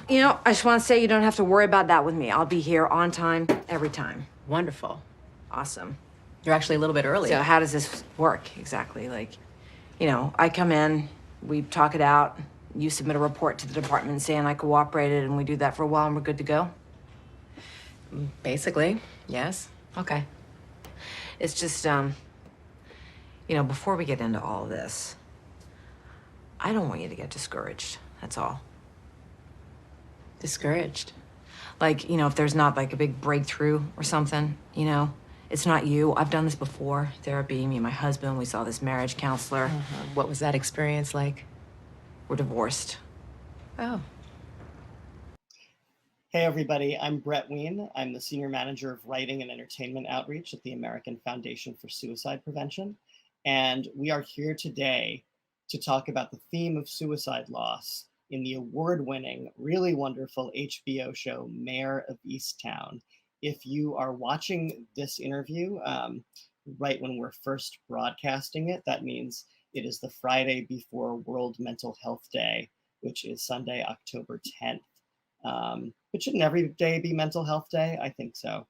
I just want to say you don't have to worry about that with me. I'll be here on time, every time. Wonderful. Awesome. You're actually a little bit early. So how does this work exactly? I come in, we talk it out, you submit a report to the department saying I cooperated, and we do that for a while and we're good to go? Basically, yes. Okay. It's just, before we get into all of this, I don't want you to get discouraged, that's all. Discouraged. If there's not like a big breakthrough or something, it's not you. I've done this before. Therapy, me and my husband, we saw this marriage counselor. What was that experience like? We're divorced. Oh. Hey everybody, I'm Brett Wien. I'm the Senior Manager of Writing and Entertainment Outreach at the American Foundation for Suicide Prevention. And we are here today to talk about the theme of suicide loss in the award-winning, really wonderful HBO show, Mare of Easttown. If you are watching this interview right when we're first broadcasting it, that means it is the Friday before World Mental Health Day, which is Sunday, October 10th. But shouldn't every day be Mental Health Day? I think so.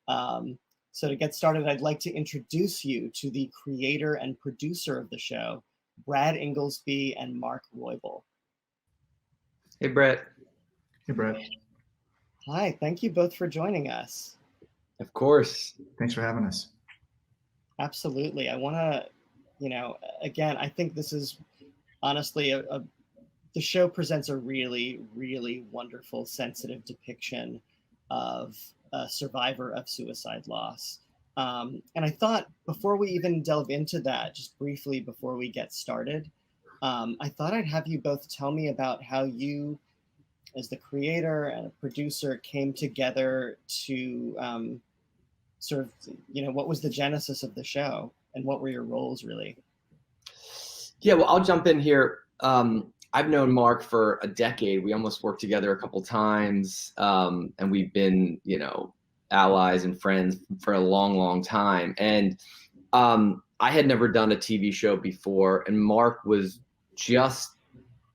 So to get started, I'd like to introduce you to the creator and producer of the show, Brad Inglesby and Mark Roybal. Hey, Brett. Hey, Brett. Hi, thank you both for joining us. Of course. Thanks for having us. Absolutely. I want to, again, I think this is honestly the show presents a really, really wonderful, sensitive depiction of a survivor of suicide loss. And I thought before we even delve into that, just briefly before we get started, I thought I'd have you both tell me about how you, as the creator and a producer, came together to what was the genesis of the show and what were your roles really? Yeah, well, I'll jump in here. I've known Mark for a decade. We almost worked together a couple times, and we've been, allies and friends for a long, long time. And I had never done a TV show before, and Mark was just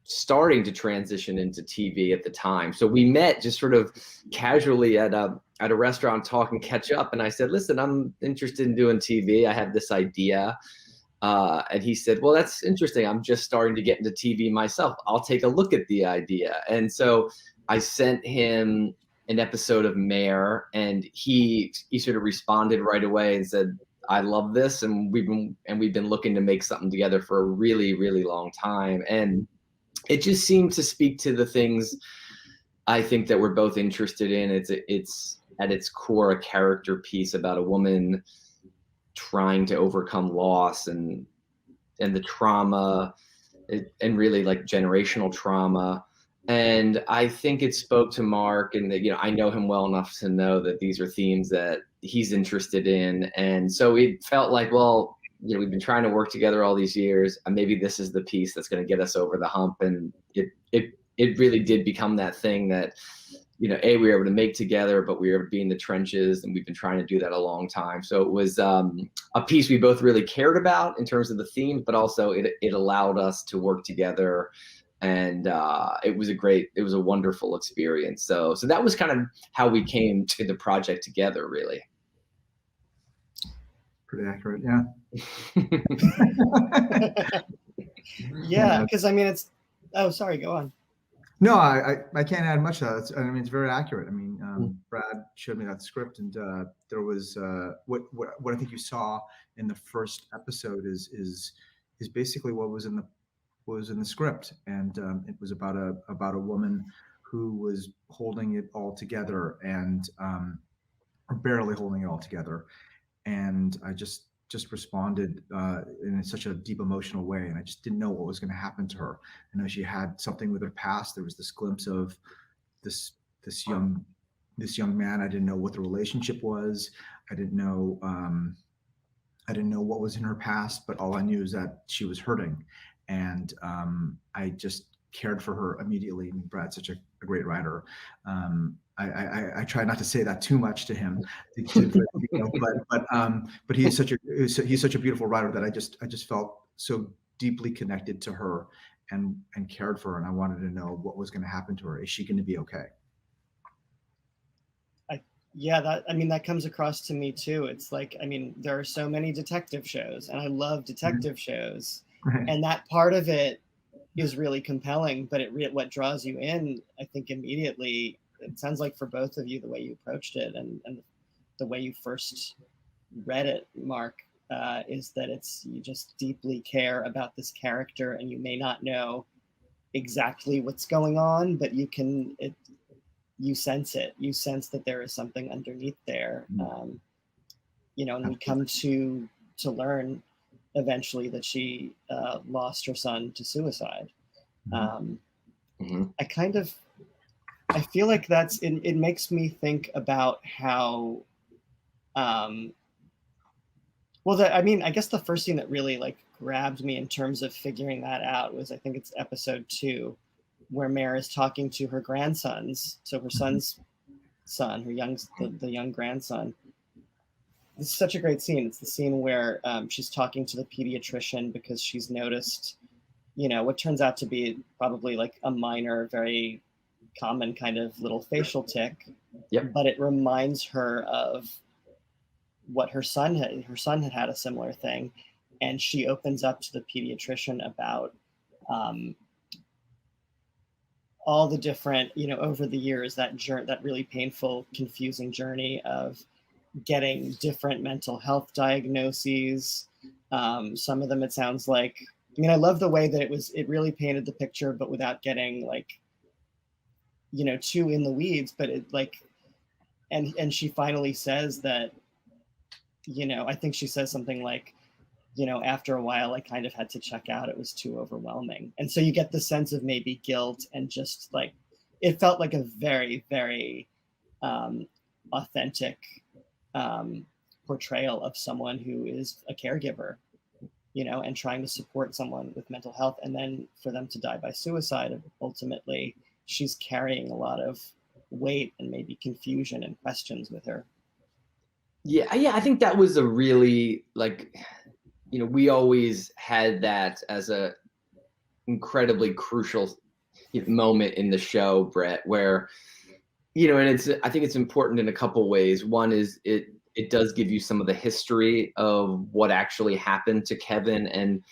starting to transition into TV at the time. So we met just sort of casually at a restaurant, talking, catch up, and I said, "Listen, I'm interested in doing TV. I have this idea." And he said, "Well, that's interesting. I'm just starting to get into TV myself. I'll take a look at the idea." And so I sent him an episode of Mare, and he sort of responded right away and said, "I love this." And we've been looking to make something together for a really, really long time. And it just seemed to speak to the things I think that we're both interested in. It's at its core a character piece about a woman trying to overcome loss and the trauma and really like generational trauma. And I think it spoke to Mark, and that, I know him well enough to know that these are themes that he's interested in. And so it felt like, well, we've been trying to work together all these years, and maybe this is the piece that's going to get us over the hump. And it really did become that thing that, we were able to make together, but we were able to be in the trenches, and we've been trying to do that a long time. So it was a piece we both really cared about in terms of the themes, but also it allowed us to work together. And it was a wonderful experience. So that was kind of how we came to the project together, really. Pretty accurate, yeah. Yeah, because sorry, go on. No, I can't add much to that. It's very accurate. Brad showed me that script, and there was what I think you saw in the first episode is basically what was in the script, and it was about a woman who was holding it all together and or barely holding it all together, and I just responded in such a deep emotional way, and I just didn't know what was going to happen to her. I know she had something with her past. There was this glimpse of this young man. I didn't know what the relationship was. I didn't know what was in her past, but all I knew is that she was hurting, and I just cared for her immediately. And Brad's such a great writer. I try not to say that too much to him, but he's such a beautiful writer that I just felt so deeply connected to her, and cared for her, and I wanted to know what was going to happen to her. Is she going to be okay? Yeah, that comes across to me too. It's like, there are so many detective shows, and I love detective shows, Right. and that part of it is really compelling. But what draws you in, I think, immediately, it sounds like for both of you, the way you approached it and the way you first read it, Mark, is that you just deeply care about this character, and you may not know exactly what's going on, but you sense it. You sense that there is something underneath there, and we come to learn eventually that she lost her son to suicide. I feel like it makes me think about how, I guess the first thing that really like grabbed me in terms of figuring that out was, I think it's episode 2, where Mare is talking to her grandsons. So her son's son, the young grandson. This is such a great scene. It's the scene where she's talking to the pediatrician because she's noticed, what turns out to be probably like a minor, very common kind of little facial tic. Yep. But it reminds her of what her son had. Her son had a similar thing, and she opens up to the pediatrician about all the different, over the years, that really painful, confusing journey of getting different mental health diagnoses. Some of them, it sounds like, I love the way that it really painted the picture, but without getting like, too in the weeds. But it like, and she finally says that, I think she says something like, after a while, I kind of had to check out. It was too overwhelming. And so you get the sense of maybe guilt, and just like, it felt like a very, very authentic portrayal of someone who is a caregiver, and trying to support someone with mental health. And then for them to die by suicide, ultimately, she's carrying a lot of weight and maybe confusion and questions with her. Yeah, I think that was a really, like, we always had that as a incredibly crucial moment in the show, Brett, where, and I think it's important in a couple ways. One is it does give you some of the history of what actually happened to Kevin, and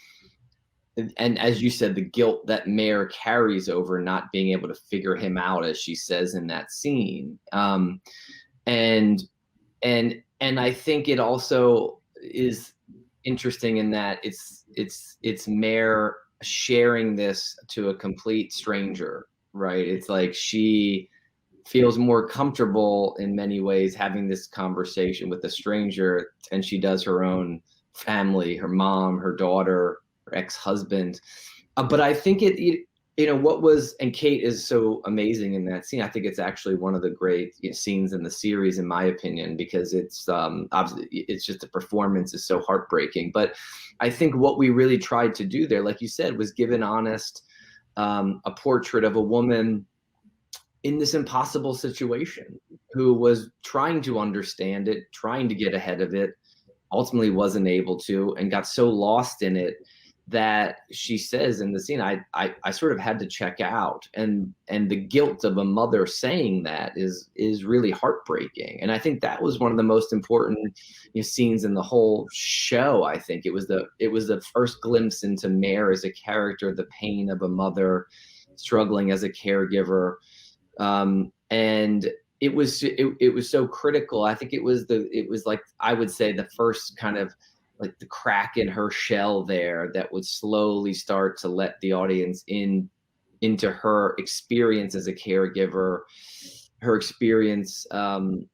as you said, the guilt that Mare carries over not being able to figure him out, as she says in that scene. And I think it also is interesting in that it's Mare sharing this to a complete stranger, right? It's like she feels more comfortable in many ways having this conversation with a stranger than she does her own family, her mom, her daughter, her ex-husband. But I think and Kate is so amazing in that scene. I think it's actually one of the great scenes in the series, in my opinion, because it's obviously, it's just the performance is so heartbreaking. But I think what we really tried to do there, like you said, was give an honest, a portrait of a woman in this impossible situation who was trying to understand it, trying to get ahead of it, ultimately wasn't able to, and got so lost in it that she says in the scene, I sort of had to check out. And the guilt of a mother saying that is really heartbreaking. And I think that was one of the most important scenes in the whole show. I think it was the first glimpse into Mare as a character, the pain of a mother struggling as a caregiver. And it was so critical. I think it was like, I would say, the first kind of like the crack in her shell there that would slowly start to let the audience into her experience as a caregiver, her experience in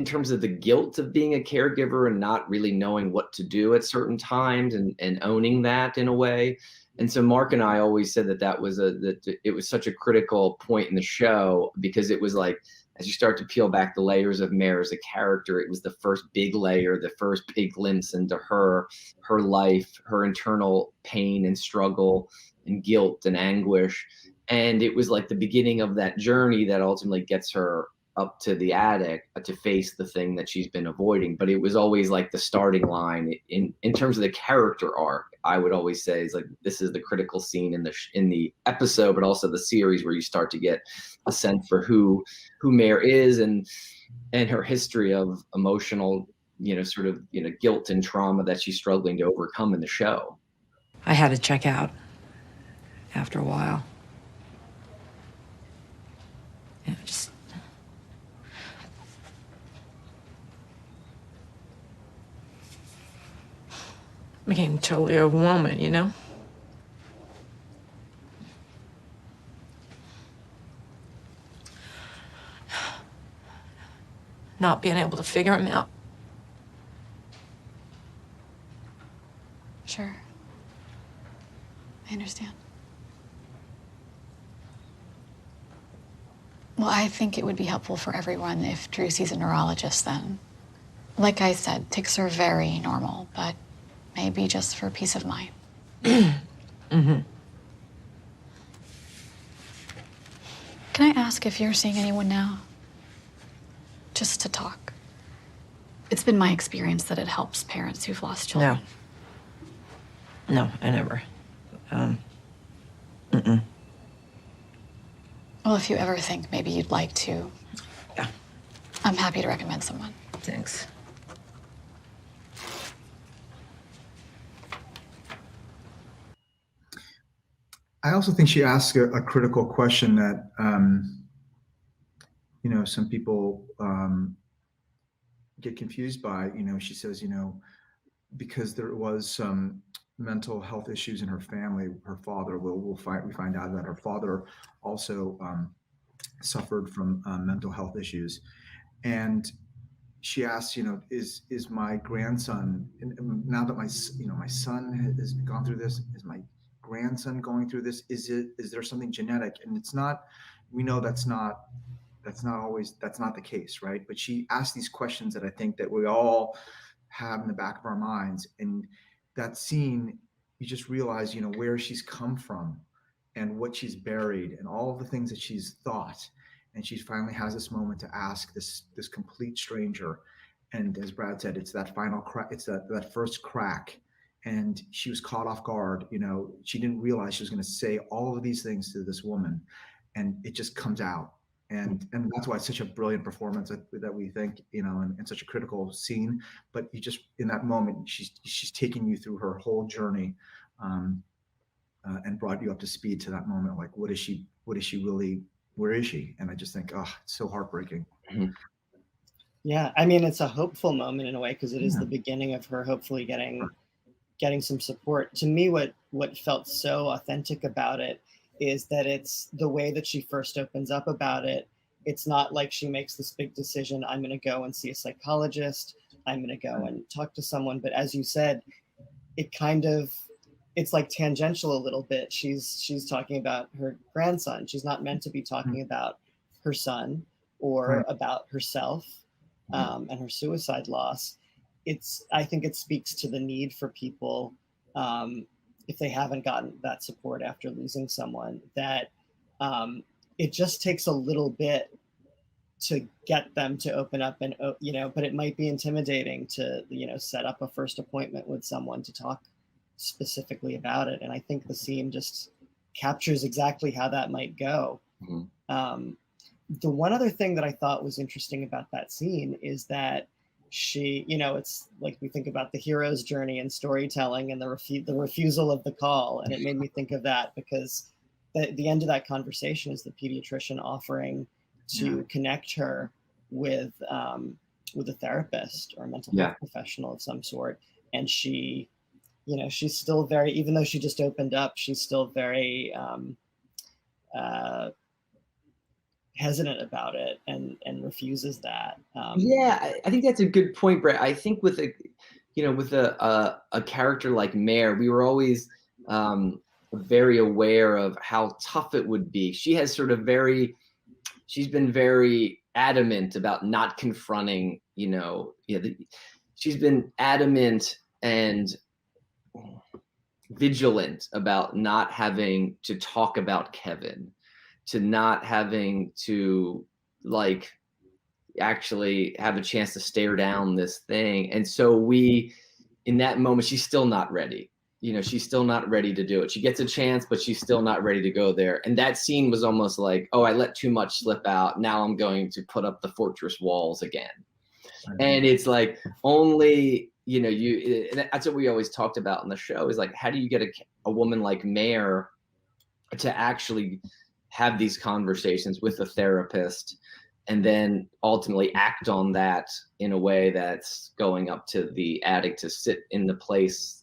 terms of the guilt of being a caregiver and not really knowing what to do at certain times, and owning that in a way. And so Mark and I always said that it was such a critical point in the show, because it was like, as you start to peel back the layers of Mare as a character, it was the first big layer, the first big glimpse into her life, her internal pain and struggle and guilt and anguish. And it was like the beginning of that journey that ultimately gets her up to the attic to face the thing that she's been avoiding. But it was always like the starting line in terms of the character arc. I would always say is like this is the critical scene in the episode, but also the series where you start to get a sense for who Mare is and her history of emotional, sort of, guilt and trauma that she's struggling to overcome in the show. I had to check out after a while. Just became totally overwhelming, Not being able to figure him out. Sure. I understand. Well, I think it would be helpful for everyone if Drew sees a neurologist then. Like I said, tics are very normal, but maybe just for peace of mind. Mm-hmm. Can I ask if you're seeing anyone now? Just to talk. It's been my experience that it helps parents who've lost children. No, I never. Well, if you ever think maybe you'd like to, Yeah. I'm happy to recommend someone. Thanks. I also think she asks a critical question that, some people get confused by. She says, because there was some mental health issues in her family, her father, we find out that her father also suffered from mental health issues. And she asks, is my grandson, and now that my son has gone through this, is my grandson going through this? Is there something genetic? And it's not, we know that's not the case, right? But she asked these questions that I think that we all have in the back of our minds. And that scene, you just realize, where she's come from and what she's buried and all of the things that she's thought. And she finally has this moment to ask this complete stranger. And as Brad said, it's that final crack, it's that first crack. And she was caught off guard. She didn't realize she was going to say all of these things to this woman, and it just comes out. And that's why it's such a brilliant performance that we think, and such a critical scene. But you just, in that moment, she's taking you through her whole journey, and brought you up to speed to that moment. Like, what is she really? Where is she? And I just think, it's so heartbreaking. Mm-hmm. Yeah, I mean, it's a hopeful moment in a way, because it is the beginning of her hopefully getting some support. To me, what felt so authentic about it is that it's the way that she first opens up about it. It's not like she makes this big decision, I'm going to go and see a psychologist, I'm going to go and talk to someone. But as you said, it's like tangential a little bit. She's talking about her grandson. She's not meant to be talking about her son or about herself and her suicide loss. I think it speaks to the need for people, if they haven't gotten that support after losing someone, that it just takes a little bit to get them to open up and, but it might be intimidating to, set up a first appointment with someone to talk specifically about it. And I think the scene just captures exactly how that might go. Mm-hmm. The one other thing that I thought was interesting about that scene is that she, it's like we think about the hero's journey in storytelling and the refusal of the call. And it made me think of that, because the end of that conversation is the pediatrician offering to connect her with a therapist or a mental health professional of some sort. And she, she's still very, even though she just opened up, she's still very hesitant about it and refuses that. I think that's a good point, Brett. I think with a character like Mare, we were always very aware of how tough it would be. She has she's been very adamant about not confronting, she's been adamant and vigilant about not having to talk about Kevin, to not having to actually have a chance to stare down this thing. And so we, in that moment, she's still not ready. You know, she's still not ready to do it. She gets a chance, but she's still not ready to go there. And that scene was almost like, oh, I let too much slip out. Now I'm going to put up the fortress walls again. And it's like, only, you know, that's what we always talked about in the show, is like, how do you get a woman like Mare to actually have these conversations with a therapist and then ultimately act on that in a way that's going up to the addict to sit in the place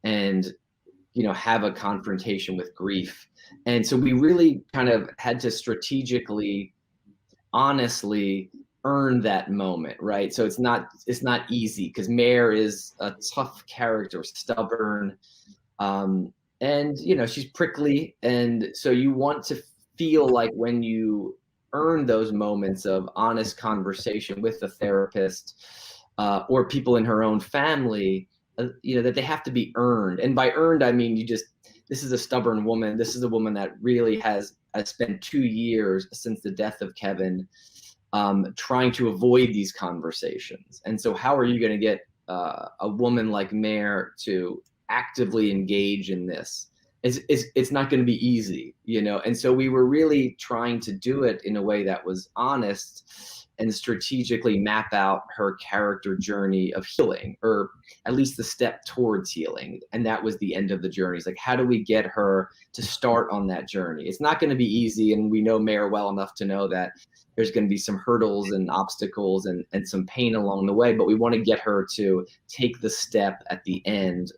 and, you know, have a confrontation with grief. And so we really kind of had to strategically, honestly earn that moment, right? So it's not easy, because Mare is a tough character, stubborn, and, you know, she's prickly. And so you want to feel like when you earn those moments of honest conversation with a therapist, or people in her own family, you know, that they have to be earned. And by earned, I mean, this is a stubborn woman. This is a woman that really has spent 2 years since the death of Kevin, trying to avoid these conversations. And so how are you going to get a woman like Mare to actively engage in this? It's not going to be easy, you know? And so we were really trying to do it in a way that was honest and strategically map out her character journey of healing, or at least the step towards healing. And that was the end of the journey. It's like, how do we get her to start on that journey? It's not going to be easy. And we know Mare well enough to know that there's going to be some hurdles and obstacles and some pain along the way, but we want to get her to take the step at the end,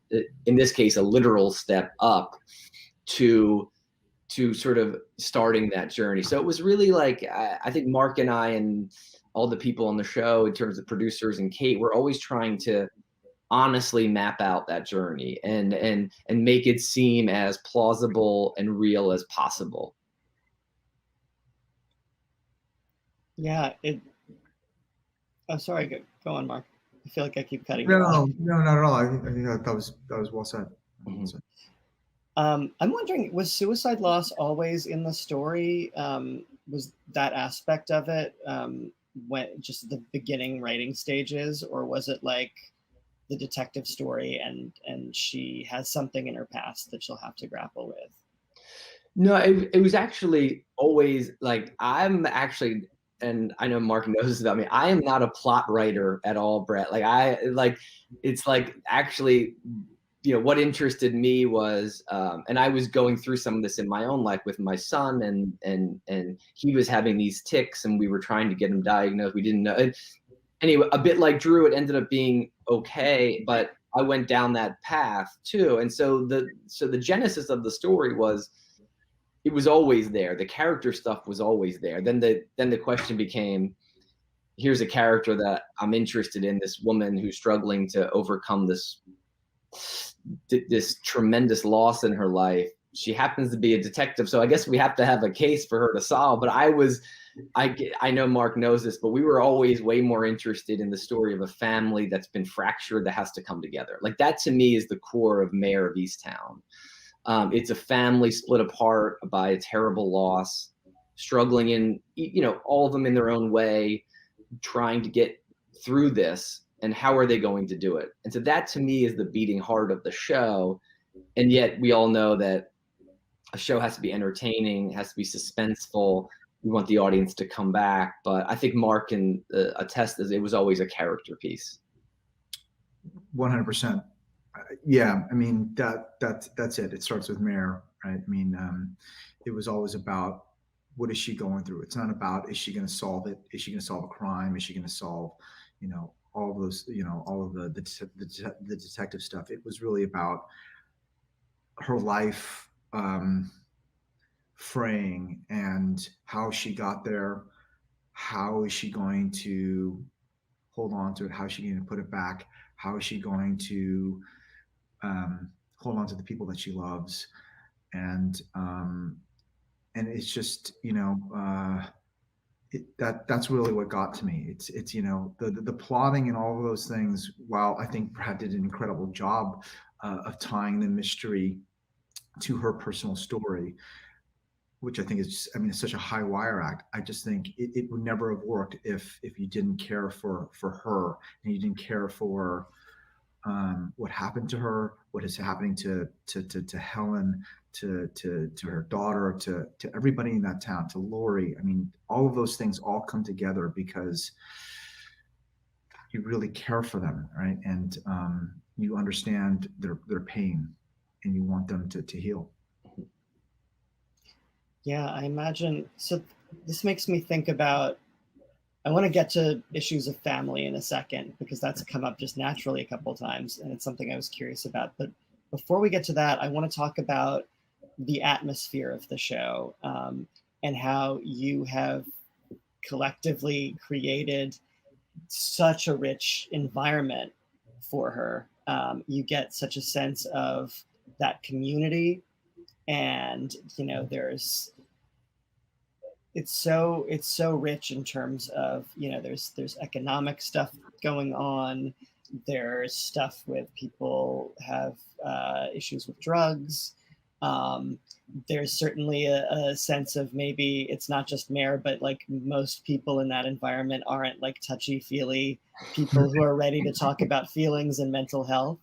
in this case, a literal step up to sort of starting that journey. So it was really like, I think Mark and I and all the people on the show, in terms of producers and Kate, we're always trying to honestly map out that journey and make it seem as plausible and real as possible. Yeah, I'm sorry, go on, Mark. I feel like I keep cutting you No, off. no, not at all. I think that was well said. Mhm. I'm wondering, was suicide loss always in the story? Was that aspect of it when just the beginning writing stages, or was it like the detective story and she has something in her past that she'll have to grapple with? No, it was actually always like, I'm actually, and I know Mark knows this about me, I am not a plot writer at all, Brett. It's like actually, you know, what interested me was, and I was going through some of this in my own life with my son, and he was having these tics, and we were trying to get him diagnosed. We didn't know. And anyway, a bit like Drew, it ended up being okay, but I went down that path too. And so the genesis of the story was, it was always there. The character stuff was always there. Then the question became, here's a character that I'm interested in, this woman who's struggling to overcome this tremendous loss in her life. She happens to be a detective, so I guess we have to have a case for her to solve. But I know Mark knows this, but we were always way more interested in the story of a family that's been fractured that has to come together. Like, that to me is the core of Mare of Easttown. It's a family split apart by a terrible loss, struggling in, you know, all of them in their own way, trying to get through this. And how are they going to do it? And so that to me is the beating heart of the show. And yet we all know that a show has to be entertaining, has to be suspenseful. We want the audience to come back. But I think Mark can attest that it was always a character piece. 100%. Yeah, I mean, that's it. It starts with Mare, right? I mean, it was always about, what is she going through? It's not about, is she going to solve it? Is she going to solve a crime? Is she going to solve, you know, all of those, you know, all of the detective stuff? It was really about her life fraying, and how she got there. How is she going to hold on to it? How is she going to put it back? How is she going to hold on to the people that she loves? And it's just, you know, that's really what got to me. It's you know, the plotting and all of those things. While I think Brad did an incredible job of tying the mystery to her personal story, which I think is just, I mean, it's such a high wire act. I just think it would never have worked if you didn't care for her, and you didn't care for what happened to her, what is happening to Helen, to her daughter, to everybody in that town, to Lori. I mean, all of those things all come together because you really care for them, right? And you understand their pain, and you want them to heal. Yeah, I imagine. So this makes me think about, I want to get to issues of family in a second, because that's come up just naturally a couple of times, and it's something I was curious about. But before we get to that, I want to talk about the atmosphere of the show, and how you have collectively created such a rich environment for her. You get such a sense of that community, and it's so rich in terms of, there's economic stuff going on, there's stuff with people have issues with drugs. There's certainly a sense of maybe it's not just Mare, but like most people in that environment aren't like touchy-feely people who are ready to talk about feelings and mental health.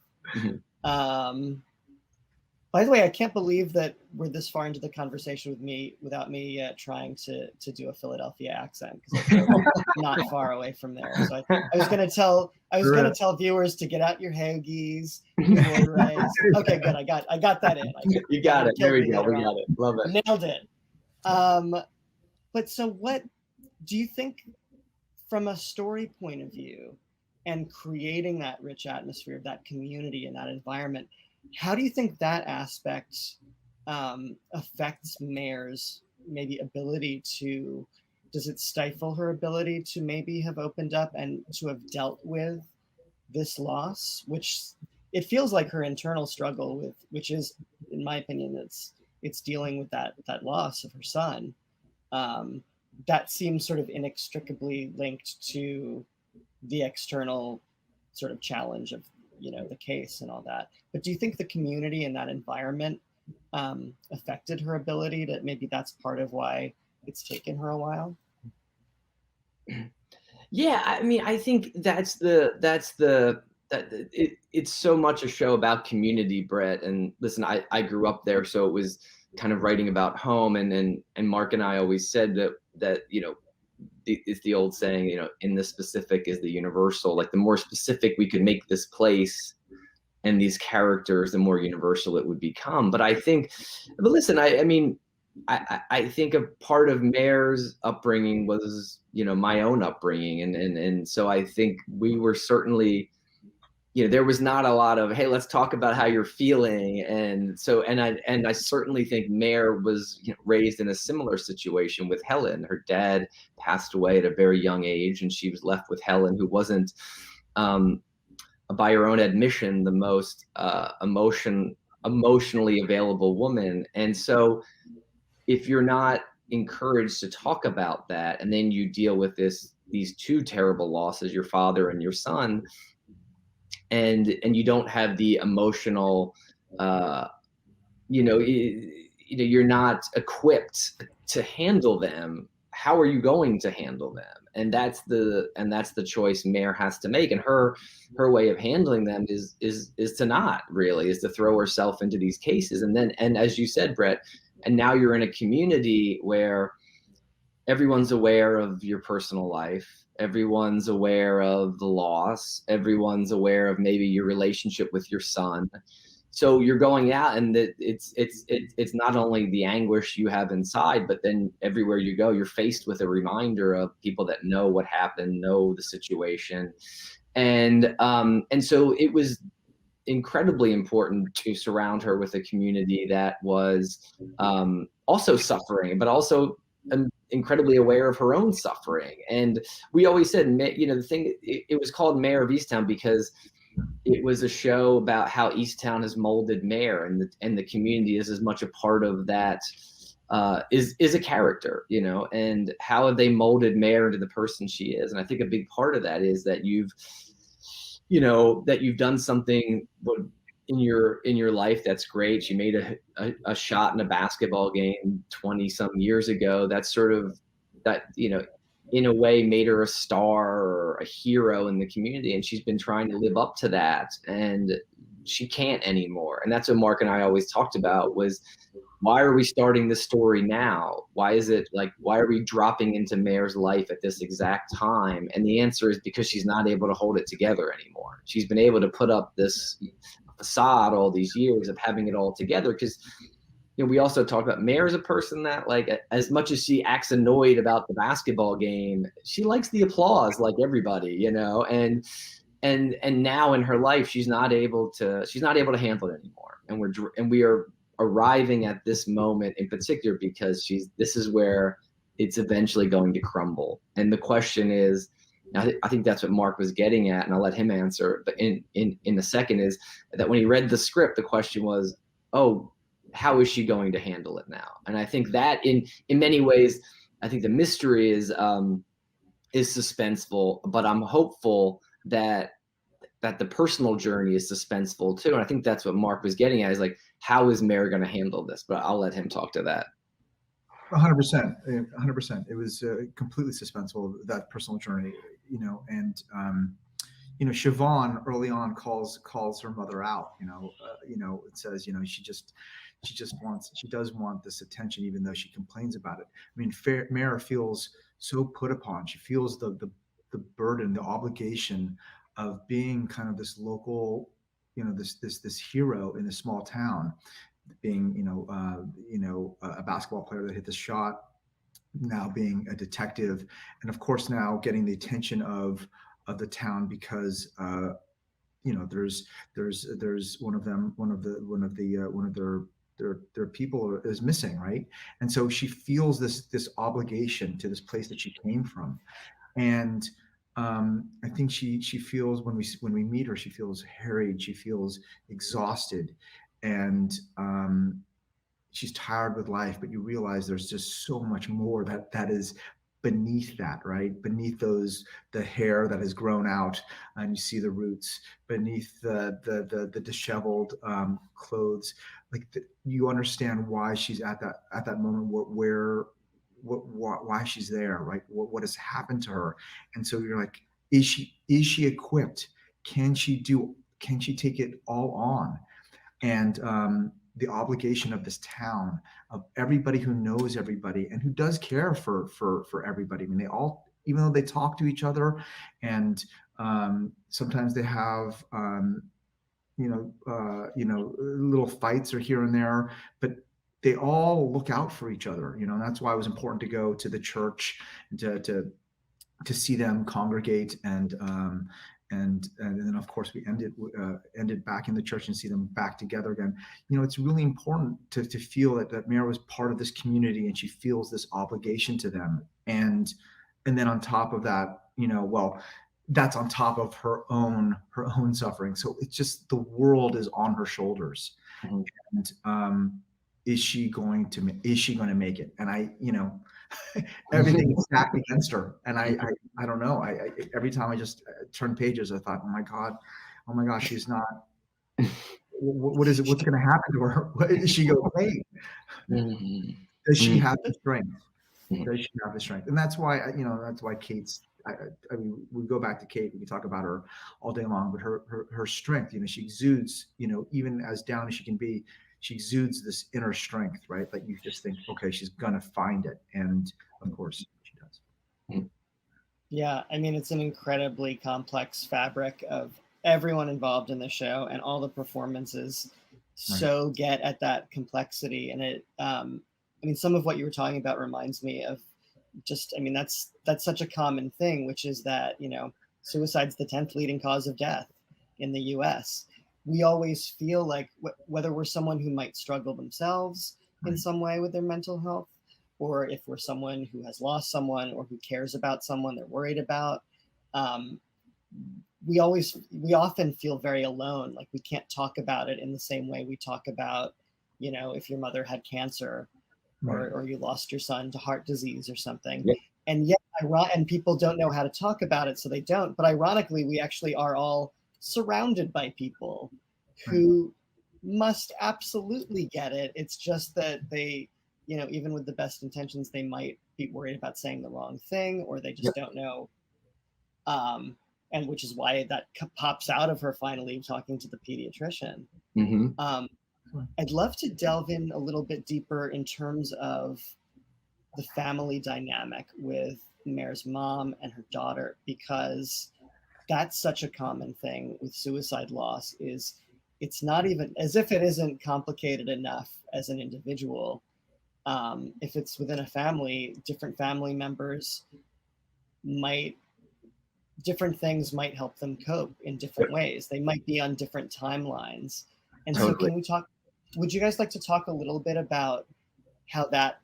By the way, I can't believe that we're this far into the conversation without me trying to do a Philadelphia accent, because I'm not far away from there. So I was going to tell viewers to get out your hoagies. Okay, good. I got that in. You got it. There we go. We got it. Love it. Nailed it. But so what do you think, from a story point of view, and creating that rich atmosphere of that community and that environment, how do you think that aspect affects Mare's maybe ability to, does it stifle her ability to maybe have opened up and to have dealt with this loss, which it feels like her internal struggle with, which is, in my opinion, it's dealing with that loss of her son. That seems sort of inextricably linked to the external sort of challenge of, the case and all that. But do you think the community and that environment affected her ability to, maybe that's part of why it's taken her a while? Yeah, I mean, I think it's so much a show about community, Brett. And listen, I grew up there, so it was kind of writing about home. And Mark and I always said that it's the old saying, in the specific is the universal. Like, the more specific we could make this place and these characters, the more universal it would become. But I think, I think a part of Mare's upbringing was, my own upbringing. And so I think we were certainly, there was not a lot of, hey, let's talk about how you're feeling. And so, and I certainly think Mare was raised in a similar situation with Helen. Her dad passed away at a very young age, and she was left with Helen, who wasn't, by her own admission, the most emotionally available woman. And so if you're not encouraged to talk about that, and then you deal with these two terrible losses, your father and your son, and you don't have the emotional, you're not equipped to handle them. How are you going to handle them? And that's the choice Mare has to make. And her way of handling them is to not really, is to throw herself into these cases. And as you said, Brett, and now you're in a community where everyone's aware of your personal life. Everyone's aware of the loss. Everyone's aware of maybe your relationship with your son. So you're going out, and it's not only the anguish you have inside, but then everywhere you go, you're faced with a reminder of people that know what happened, know the situation. And so it was incredibly important to surround her with a community that was also suffering, but also incredibly aware of her own suffering. And we always said, the thing, it was called Mare of Easttown because it was a show about how Easttown has molded Mare, and the community is as much a part of that, is a character, and how have they molded Mare into the person she is. And I think a big part of that is that you've done something in your life, that's great. She made a shot in a basketball game 20 some years ago. That's sort of that, in a way made her a star or a hero in the community. And she's been trying to live up to that, and she can't anymore. And that's what Mark and I always talked about was, why are we starting this story now? Why are we dropping into Mare's life at this exact time? And the answer is because she's not able to hold it together anymore. She's been able to put up this facade all these years of having it all together, because we also talked about Mare as a person that, like, as much as she acts annoyed about the basketball game, she likes the applause like everybody, and now in her life she's not able to handle it anymore. And we are arriving at this moment in particular because this is where it's eventually going to crumble. And the question is, I think that's what Mark was getting at, and I'll let him answer, but in a second, is that when he read the script, the question was, oh, how is she going to handle it now? And I think that in many ways, I think the mystery is suspenseful, but I'm hopeful that the personal journey is suspenseful too. And I think that's what Mark was getting at, is like, how is Mare going to handle this? But I'll let him talk to that. 100%, 100%. It was completely suspenseful, that personal journey, and Siobhan early on calls her mother out. It says, she does want this attention, even though she complains about it. I mean, Mare feels so put upon. She feels the burden, the obligation of being kind of this local, this hero in a small town, being a basketball player that hit the shot, now being a detective, and of course now getting the attention of the town because there's one of their people is missing, right? And so she feels this obligation to this place that she came from. And I think she feels, when we meet her, she feels harried, she feels exhausted, and she's tired with life. But you realize there's just so much more that is beneath that, right? Beneath the hair that has grown out, and you see the roots beneath the disheveled clothes. You understand why she's at that moment why she's there, right? What has happened to her? And so you're like, is she equipped? Can she take it all on? And the obligation of this town, of everybody who knows everybody and who does care for everybody. I mean, they all, even though they talk to each other, and sometimes they have little fights or here and there, but they all look out for each other. And that's why it was important to go to the church to see them congregate, and then of course we ended back in the church and see them back together again. It's really important to feel that Mare was part of this community, and she feels this obligation to them. And then on top of that, that's on top of her own suffering. So it's just, the world is on her shoulders. Mm-hmm. And is she going to make it? And everything is stacked against her. And I don't know. I every time I just turn pages, I thought, oh my gosh, she's not. What is it? What's going to happen to her? Is she okay? Mm-hmm. Does she have the strength? Mm-hmm. Does she have the strength? And that's why Kate's. I mean, we go back to Kate. We can talk about her all day long, but her strength. She exudes. Even as down as she can be, she exudes this inner strength, right? That you just think, okay, she's gonna find it, and of course she does. Yeah, I mean, it's an incredibly complex fabric of everyone involved in the show, and all the performances so get at that complexity. And it, some of what you were talking about reminds me of just, that's such a common thing, which is that, suicide's the 10th leading cause of death in the US. We always feel like whether we're someone who might struggle themselves in some way with their mental health, or if we're someone who has lost someone or who cares about someone they're worried about, we often feel very alone. Like we can't talk about it in the same way we talk about, if your mother had cancer, or you lost your son to heart disease or something. Yep. And yet, and people don't know how to talk about it, so they don't. But ironically, we actually are all surrounded by people who must absolutely get it. It's just that they, you know, even with the best intentions, they might be worried about saying the wrong thing, or they just don't know. And which is why that pops out of her finally talking to the pediatrician. I'd love to delve in a little bit deeper in terms of the family dynamic with Mare's mom and her daughter, because that's such a common thing with suicide loss. Is it's not even as if it isn't complicated enough as an individual. If it's within a family, different family members different things might help them cope in different ways. They might be on different timelines. And so would you guys like to talk a little bit about how that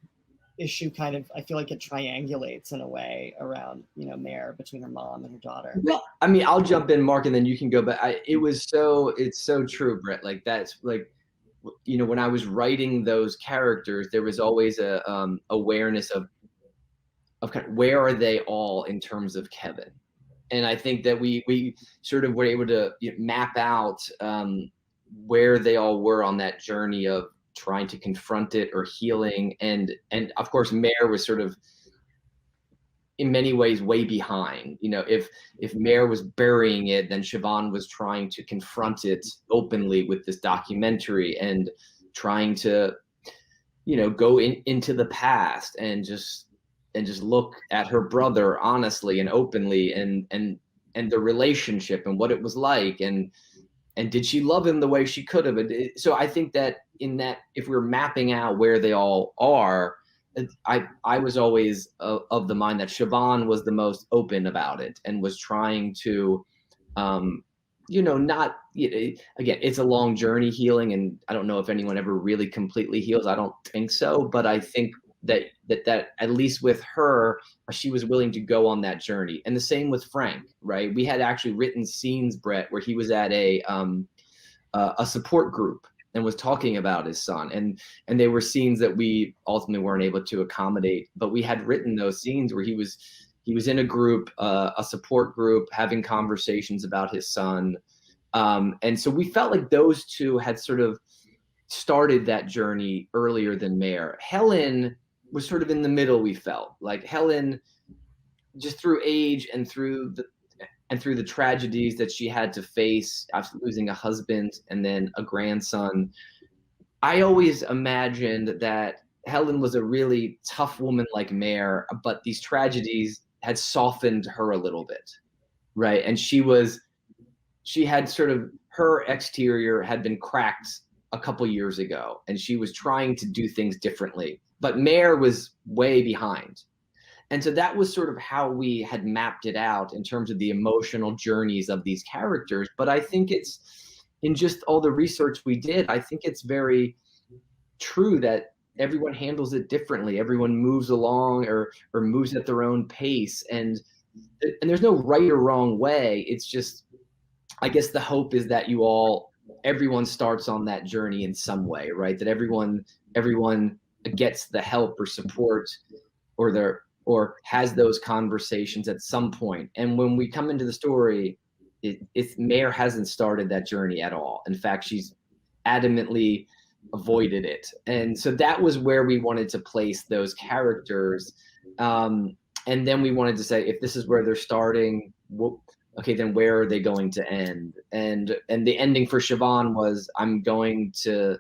issue kind of, I feel like it triangulates in a way around, you know, Mare, between her mom and her daughter? Well, I mean, I'll jump in, Mark, and then you can go. But it's so true, Brett. Like, that's like, you know, when I was writing those characters, there was always a awareness of kind of where are they all in terms of Kevin. And I think that we sort of were able to, you know, map out where they all were on that journey of trying to confront it or healing. And of course, Mare was sort of, in many ways, way behind. You know, if Mare was burying it, then Siobhan was trying to confront it openly with this documentary and trying to, you know, go into the past and just look at her brother honestly and openly, and the relationship and what it was like, and did she love him the way she could have. So I think that if we're mapping out where they all are, I was always of the mind that Siobhan was the most open about it and was trying to, you know, not, again, it's a long journey healing, and I don't know if anyone ever really completely heals. I don't think so, but I think that at least with her, she was willing to go on that journey. And the same with Frank, right? We had actually written scenes, Brett, where he was at a support group and was talking about his son, and they were scenes that we ultimately weren't able to accommodate, but we had written those scenes where he was in a group, a support group, having conversations about his son. And so we felt like those two had sort of started that journey earlier than Mare. Helen was sort of in the middle. We felt like Helen, just through age and through the tragedies that she had to face after losing a husband and then a grandson, I always imagined that Helen was a really tough woman like Mare, but these tragedies had softened her a little bit, right? And she had sort of, her exterior had been cracked a couple years ago, and she was trying to do things differently. But Mare was way behind. And so that was sort of how we had mapped it out in terms of the emotional journeys of these characters. But I think it's, in just all the research we did, I think it's very true that everyone handles it differently. Everyone moves along or moves at their own pace. And there's no right or wrong way. It's just, I guess the hope is that everyone starts on that journey in some way, right? That everyone gets the help or support or has those conversations at some point. And when we come into the story, Mare hasn't started that journey at all. In fact, she's adamantly avoided it. And so that was where we wanted to place those characters. And then we wanted to say, if this is where they're starting, okay, then where are they going to end? And the ending for Siobhan was, I'm going to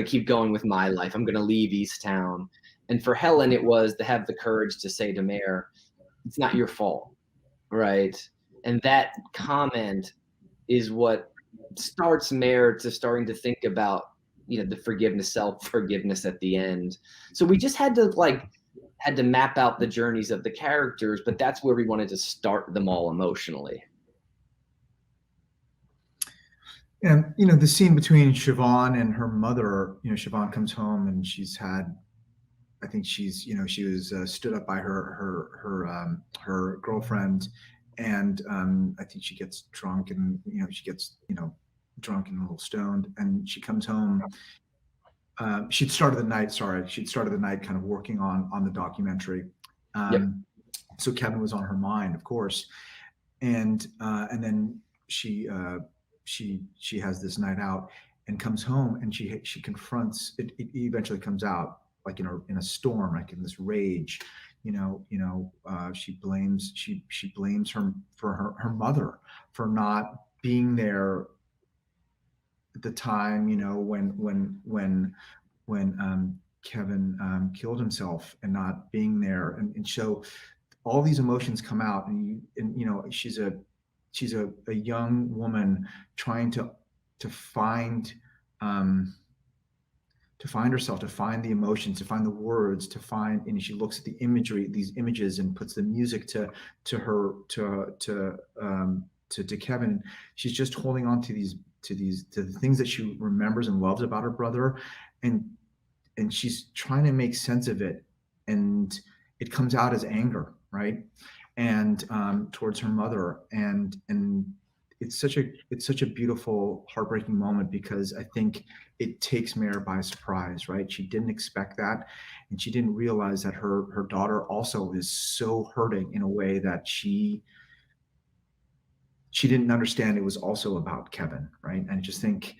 keep going with my life. I'm going to leave Easttown. And for Helen, it was to have the courage to say to Mare, it's not your fault, right? And that comment is what starts Mare to starting to think about, you know, the forgiveness, self-forgiveness at the end. So we just had to map out the journeys of the characters, but that's where we wanted to start them all emotionally. And, you know, the scene between Siobhan and her mother, you know, Siobhan comes home and she's had, I think she's, you know, she was stood up by her girlfriend, and I think she gets drunk, and, you know, she gets, you know, drunk and a little stoned, and she comes home. She'd started the night kind of working on the documentary. So Kevin was on her mind, of course. And then she she has this night out and comes home, and she confronts it. It eventually comes out like in a storm, like in this rage. She blames her mother for not being there at the time, when Kevin killed himself, and not being there, and so all these emotions come out, and she's a young woman trying to find herself, to find the emotions, to find the words, and she looks at the imagery, these images, and puts the music to Kevin. She's just holding on to the things that she remembers and loves about her brother, and she's trying to make sense of it, and it comes out as anger, right? And towards her mother, and it's such a beautiful, heartbreaking moment, because I think it takes Mare by surprise, right? She didn't expect that, and she didn't realize that her daughter also is so hurting in a way that she didn't understand it was also about Kevin, right? And I just think,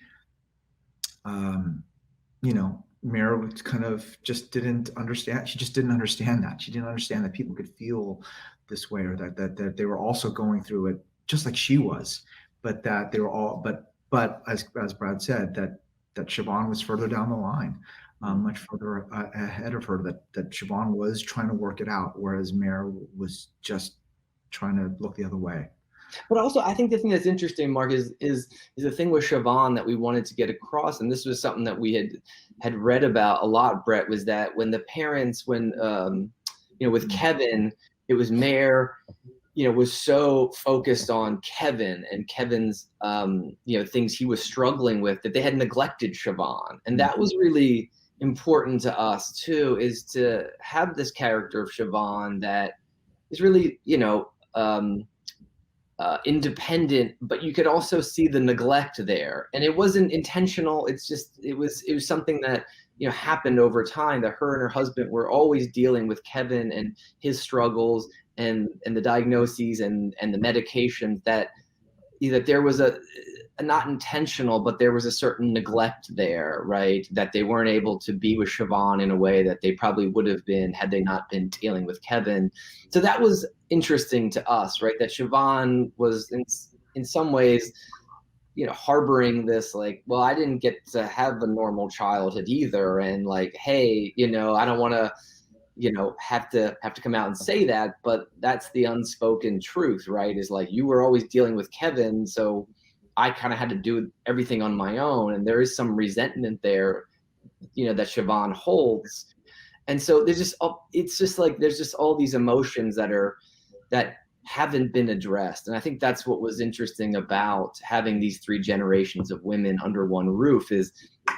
Mare was kind of just didn't understand. She just didn't understand that. She didn't understand that people could feel this way, or that they were also going through it just like she was, but that they were all, but as Brad said, that Siobhan was further down the line, much further ahead of her, that Siobhan was trying to work it out, whereas Mare was just trying to look the other way. But also, I think the thing that's interesting, Mark, is the thing with Siobhan that we wanted to get across, and this was something that we had read about a lot, Brett, was that when the parents, with Kevin, it was Mare, was so focused on Kevin and Kevin's, things he was struggling with, that they had neglected Siobhan. And that was really important to us too, is to have this character of Siobhan that is really, independent, but you could also see the neglect there, and it wasn't intentional. It was something that happened over time, that her and her husband were always dealing with Kevin and his struggles, and the diagnoses and the medications, that there was a not intentional, but there was a certain neglect there, right? That they weren't able to be with Siobhan in a way that they probably would have been had they not been dealing with Kevin. So that was interesting to us, right? That Siobhan was in some ways, harboring this, like, well, I didn't get to have a normal childhood either. And like, hey, I don't want to, have to come out and say that, but that's the unspoken truth, right? Is like, you were always dealing with Kevin, so I kind of had to do everything on my own. And there is some resentment there, that Siobhan holds. And so there's just all these emotions that haven't been addressed. And I think that's what was interesting about having these three generations of women under one roof, is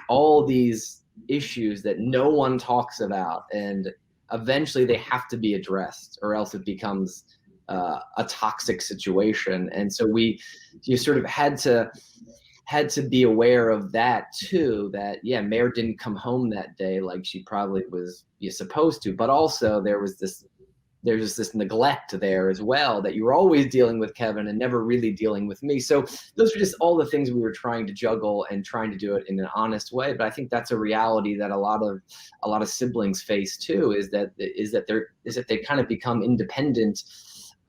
all these issues that no one talks about, and eventually they have to be addressed, or else it becomes a toxic situation. And so you sort of had to be aware of that too, that Mare didn't come home that day like she probably was supposed to, but also there's this neglect there as well, that you were always dealing with Kevin and never really dealing with me. So those are just all the things we were trying to juggle and trying to do it in an honest way. But I think that's a reality that a lot of siblings face too, is that they kind of become independent,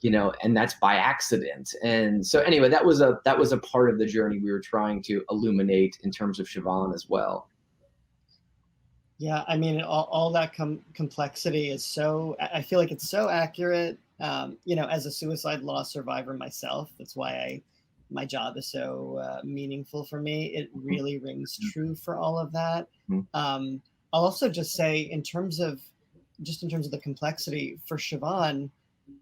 and that's by accident. And so anyway, that was a part of the journey we were trying to illuminate in terms of Siobhan as well. Yeah, I mean, all that complexity is I feel like it's so accurate. As a suicide loss survivor myself, that's why my job is so meaningful for me. It really rings true for all of that. I'll also just say, in terms of the complexity for Siobhan,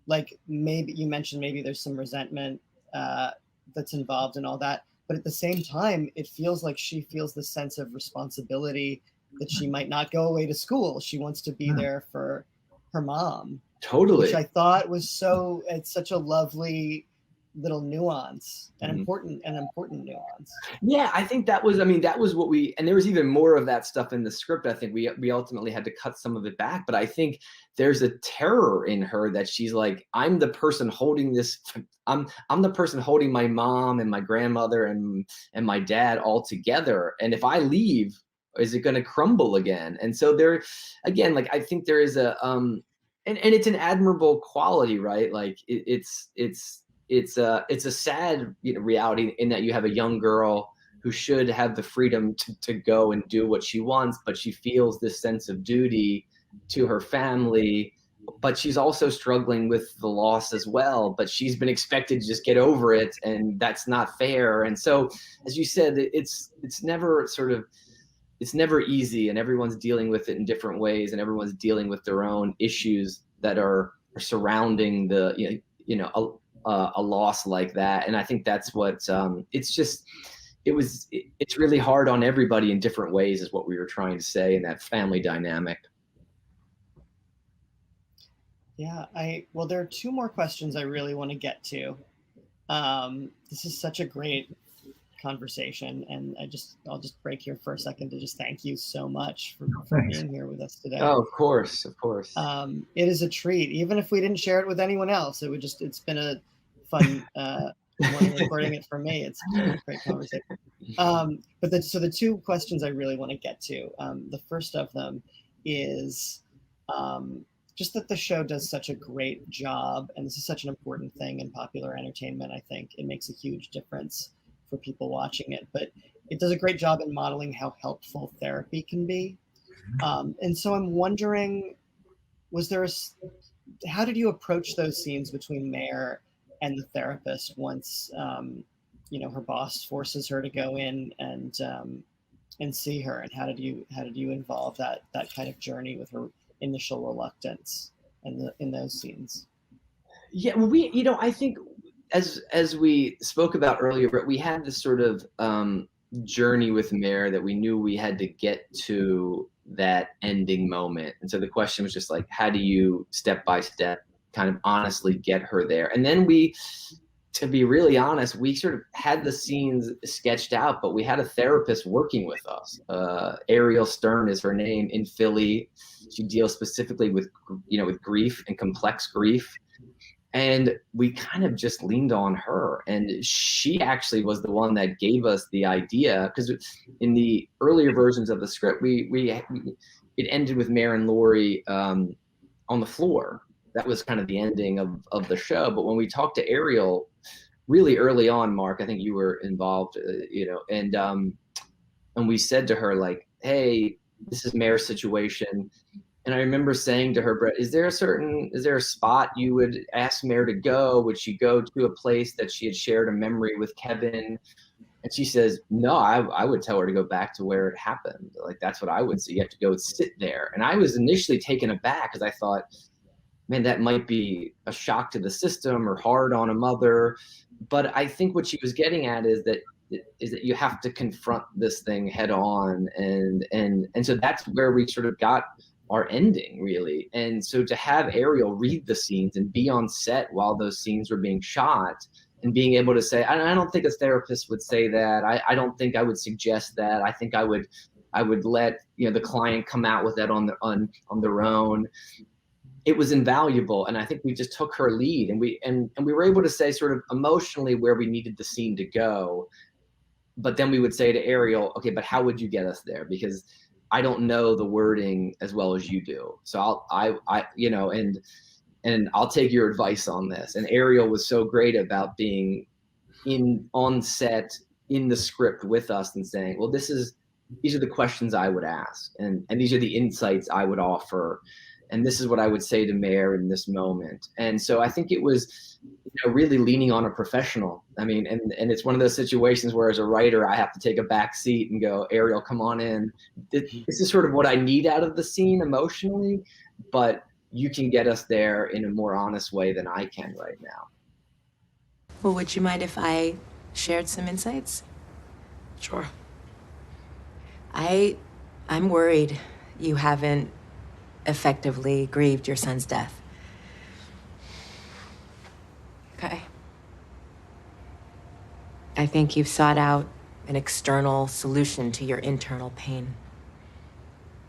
like, maybe you mentioned maybe there's some resentment that's involved in all that, but at the same time, it feels like she feels the sense of responsibility that she might not go away to school. She wants to be there for her mom. Totally. Which I thought was it's such a lovely little nuance, an Mhm. important nuance. Yeah, I think that was, I mean, that was what we, and there was even more of that stuff in the script. I think we ultimately had to cut some of it back, but I think there's a terror in her that she's like, I'm the person holding this, I'm the person holding my mom and my grandmother and my dad all together. And if I leave, is it going to crumble again? And so there, again, like I think there is a and it's an admirable quality, right? Like it's a sad, you know, reality in that you have a young girl who should have the freedom to go and do what she wants, but she feels this sense of duty to her family, but she's also struggling with the loss as well, but she's been expected to just get over it, and that's not fair. And so, as you said, it's never sort of, it's never easy, and everyone's dealing with it in different ways, and everyone's dealing with their own issues that are surrounding the, you know, a loss like that. And I think that's what it's just, it's really hard on everybody in different ways is what we were trying to say in that family dynamic. Yeah, well, there are two more questions I really want to get to. This is such a great conversation, and I'll just break here for a second to just thank you so much for being here with us today. Oh, of course, of course. It is a treat, even if we didn't share it with anyone else. It's been a fun morning recording it for me. It's been a great conversation. But the two questions I really want to get to. The first of them is just that the show does such a great job, and this is such an important thing in popular entertainment. I think it makes a huge difference for people watching it, but it does a great job in modeling how helpful therapy can be. And so I'm wondering, how did you approach those scenes between Mare and the therapist once, you know, her boss forces her to go in and see her, and how did you involve that kind of journey with her initial reluctance in those scenes? Yeah, well, we, you know, I think as we spoke about earlier, Brett, we had this sort of journey with Mare that we knew we had to get to that ending moment. And so the question was just like, how do you step by step kind of honestly get her there? And then we, to be really honest, we sort of had the scenes sketched out, but we had a therapist working with us. Ariel Stern is her name, in Philly. She deals specifically with, you know, with grief and complex grief. And we kind of just leaned on her, and she actually was the one that gave us the idea, because in the earlier versions of the script, it ended with Mare and Laurie on the floor. That was kind of the ending of the show. But when we talked to Ariel really early on, Mark, I think you were involved, you know, and we said to her, like, hey, this is Mare's situation. And I remember saying to her, Brett, is there a spot you would ask Mare to go? Would she go to a place that she had shared a memory with Kevin? And she says, no, I would tell her to go back to where it happened. Like, that's what I would say. You have to go sit there. And I was initially taken aback because I thought, man, that might be a shock to the system or hard on a mother. But I think what she was getting at is that you have to confront this thing head on. And so that's where we sort of got our ending, really. And so to have Ariel read the scenes and be on set while those scenes were being shot, and being able to say, I don't think a therapist would say that. I don't think I would suggest that. I think I would let, you know, the client come out with that on their own. It was invaluable. And I think we just took her lead, and we were able to say sort of emotionally where we needed the scene to go. But then we would say to Ariel, okay, but how would you get us there? Because I don't know the wording as well as you do. So I you know, and I'll take your advice on this. And Ariel was so great about being on set in the script with us and saying, well, these are the questions I would ask, and these are the insights I would offer, and this is what I would say to Mare in this moment. And so I think it was, you know, really leaning on a professional. I mean, and it's one of those situations where as a writer, I have to take a back seat and go, Ariel, come on in. This is sort of what I need out of the scene emotionally, but you can get us there in a more honest way than I can right now. Well, would you mind if I shared some insights? Sure. I'm worried you haven't effectively grieved your son's death. Okay. I think you've sought out an external solution to your internal pain.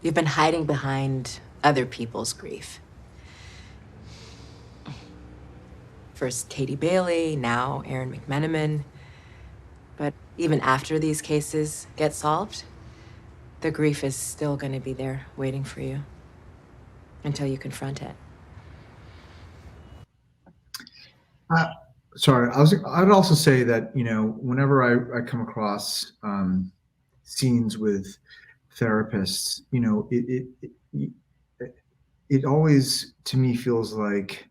You've been hiding behind other people's grief. First Katie Bailey, now Aaron McMenamin. But even after these cases get solved, the grief is still going to be there waiting for you until you confront it. Sorry, I'd also say that, you know, whenever I come across scenes with therapists, you know, it always to me feels like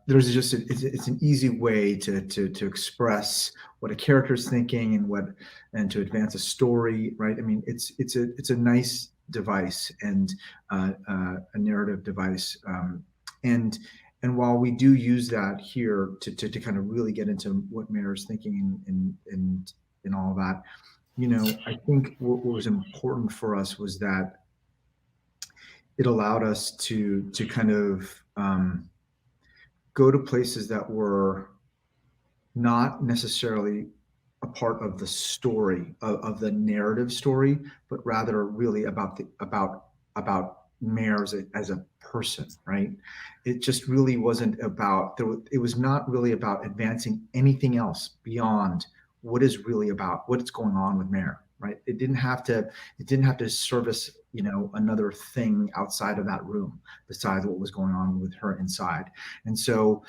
there's just it's an easy way to express what a character is thinking and to advance a story, right? I mean, it's a nice device and a narrative device, and while we do use that here to kind of really get into what Mare is thinking and all that, you know, I think what was important for us was that it allowed us to kind of go to places that were not necessarily a part of the story of the narrative story, but rather really about Mare as a person, right? It just really wasn't about it was not really about advancing anything else beyond what is really about what's going on with Mare, right? It didn't have to service, you know, another thing outside of that room besides what was going on with her inside. And so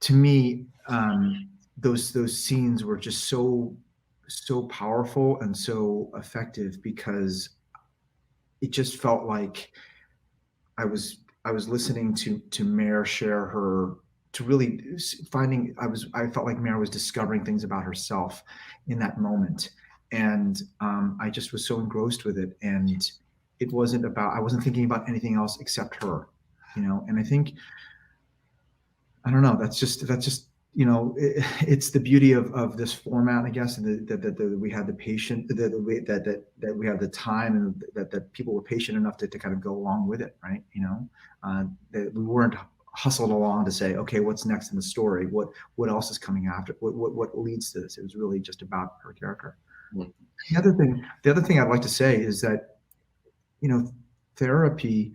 to me, those scenes were just so powerful and so effective because it just felt like I was listening to Mare share her, to really finding, I felt like Mare was discovering things about herself in that moment. And I just was so engrossed with it. And I wasn't thinking about anything else except her, you know? And I think, I don't know, that's just, you know, it's the beauty of this format, I guess, and that we had the patient, that we had the time, and that people were patient enough to kind of go along with it, right? You know, that we weren't hustled along to say, okay, what's next in the story? What else is coming after? What leads to this? It was really just about her character. Mm-hmm. The other thing I'd like to say is that, you know, therapy,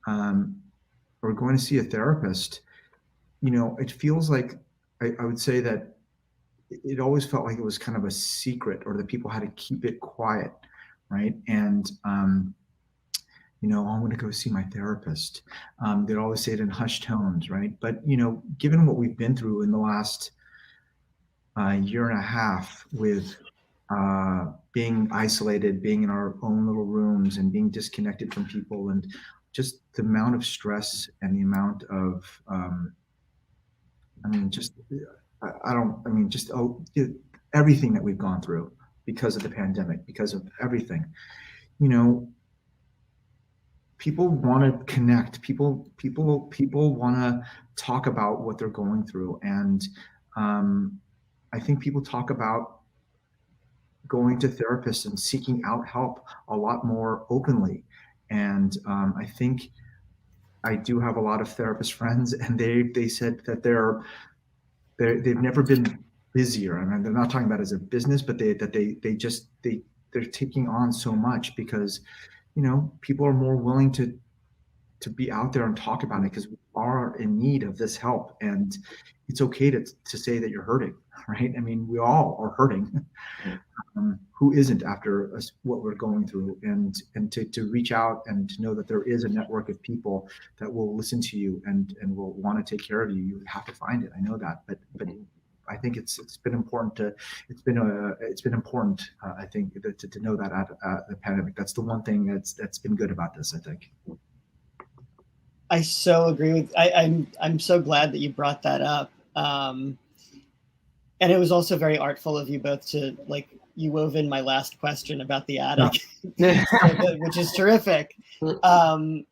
or going to see a therapist, you know, it feels like, I would say that it always felt like it was kind of a secret, or that people had to keep it quiet, right? And, you know, I'm going to go see my therapist. They'd always say it in hushed tones, right? But, you know, given what we've been through in the last year and a half with being isolated, being in our own little rooms and being disconnected from people, and just the amount of stress and the amount of, everything that we've gone through because of the pandemic, because of everything, you know, people want to connect. People want to talk about what they're going through. And I think people talk about going to therapists and seeking out help a lot more openly. And I think I do have a lot of therapist friends, and they said that they've never been busier. I mean, they're not talking about it as a business, but they're taking on so much because, you know, people are more willing to be out there and talk about it because we are in need of this help. And it's okay to say that you're hurting, right? I mean, we all are hurting. Who isn't after us, what we're going through, and to reach out and to know that there is a network of people that will listen to you and will want to take care of you. You have to find it. I know that, but I think it's been important I think to know that at the pandemic. That's the one thing that's been good about this, I think. I so agree with. I'm so glad that you brought that up. And it was also very artful of you both to, like, you wove in my last question about the attic, which is terrific. Because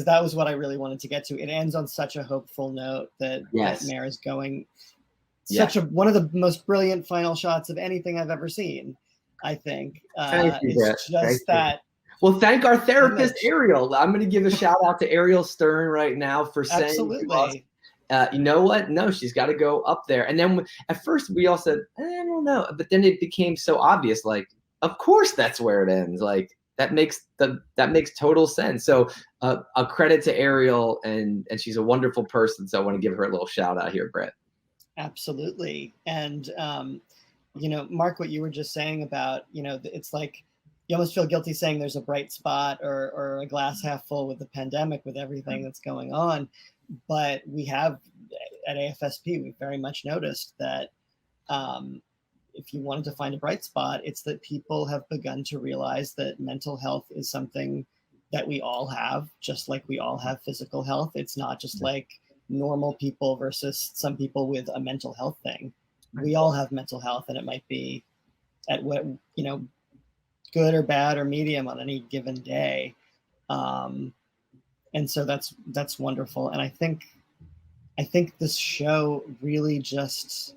that was what I really wanted to get to. It ends on such a hopeful note that Mare is going one of the most brilliant final shots of anything I've ever seen, I think. Thank you, it's Brett. just that. Well, thank our therapist, Ariel. I'm going to give a shout out to Ariel Stern right now for saying, absolutely, you know what? No, she's got to go up there. And then at first we all said, I don't know. But then it became so obvious, like, of course that's where it ends. Like that makes total sense. So a credit to Ariel, and she's a wonderful person. So I want to give her a little shout out here, Brett. Absolutely. And, you know, Mark, what you were just saying about, you know, it's like, you almost feel guilty saying there's a bright spot or a glass half full with the pandemic, with everything that's going on. But we have at AFSP, we've very much noticed that if you wanted to find a bright spot, it's that people have begun to realize that mental health is something that we all have, just like we all have physical health. It's not just like normal people versus some people with a mental health thing. We all have mental health, and it might be at what, you know, good or bad or medium on any given day. And so that's wonderful. And I think this show really just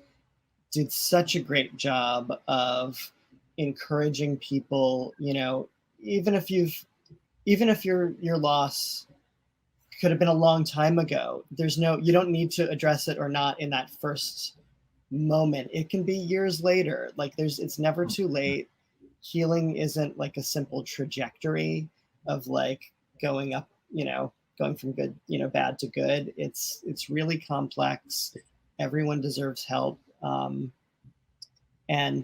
did such a great job of encouraging people, you know, even if your loss could have been a long time ago, you don't need to address it or not in that first moment. It can be years later. Like it's never too late. Healing isn't like a simple trajectory of like going up, you know, going from good, you know, bad to good. It's really complex. Everyone deserves help. And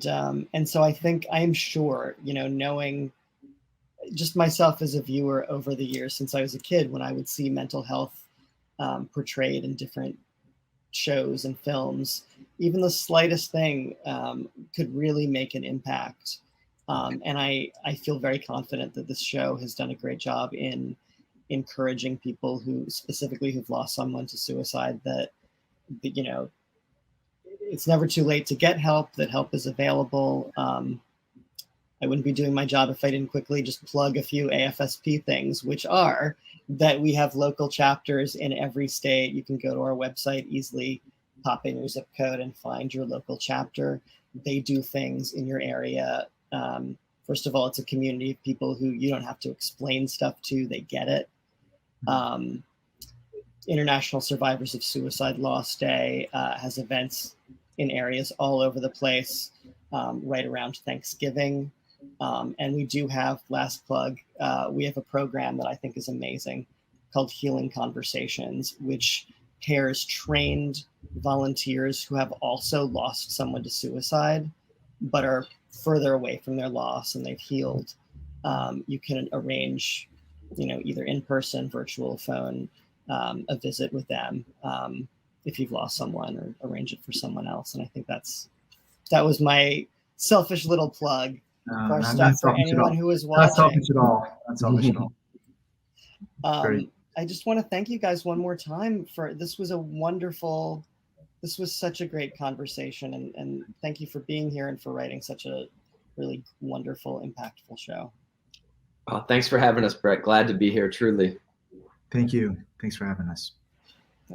so I'm sure, you know, knowing just myself as a viewer over the years since I was a kid, when I would see mental health portrayed in different shows and films, even the slightest thing could really make an impact. And I feel very confident that this show has done a great job in encouraging people who've lost someone to suicide, that, you know, it's never too late to get help, that help is available. I wouldn't be doing my job if I didn't quickly just plug a few AFSP things, which are that we have local chapters in every state. You can go to our website, easily pop in your zip code and find your local chapter. They do things in your area. First of all, it's a community of people who you don't have to explain stuff to, they get it. International Survivors of Suicide Loss Day has events in areas all over the place right around Thanksgiving. And we do have, last plug, we have a program that I think is amazing called Healing Conversations, which pairs trained volunteers who have also lost someone to suicide, but are further away from their loss and they've healed. You can arrange, you know, either in person, virtual, phone, a visit with them if you've lost someone, or arrange it for someone else. And I think that was my selfish little plug for stuff for anyone who is watching. Not selfish at all. Not selfish at all. I just want to thank you guys one more time this was such a great conversation, and thank you for being here and for writing such a really wonderful, impactful show. Thanks for having us, Brett. Glad to be here, truly. Thank you. Thanks for having us.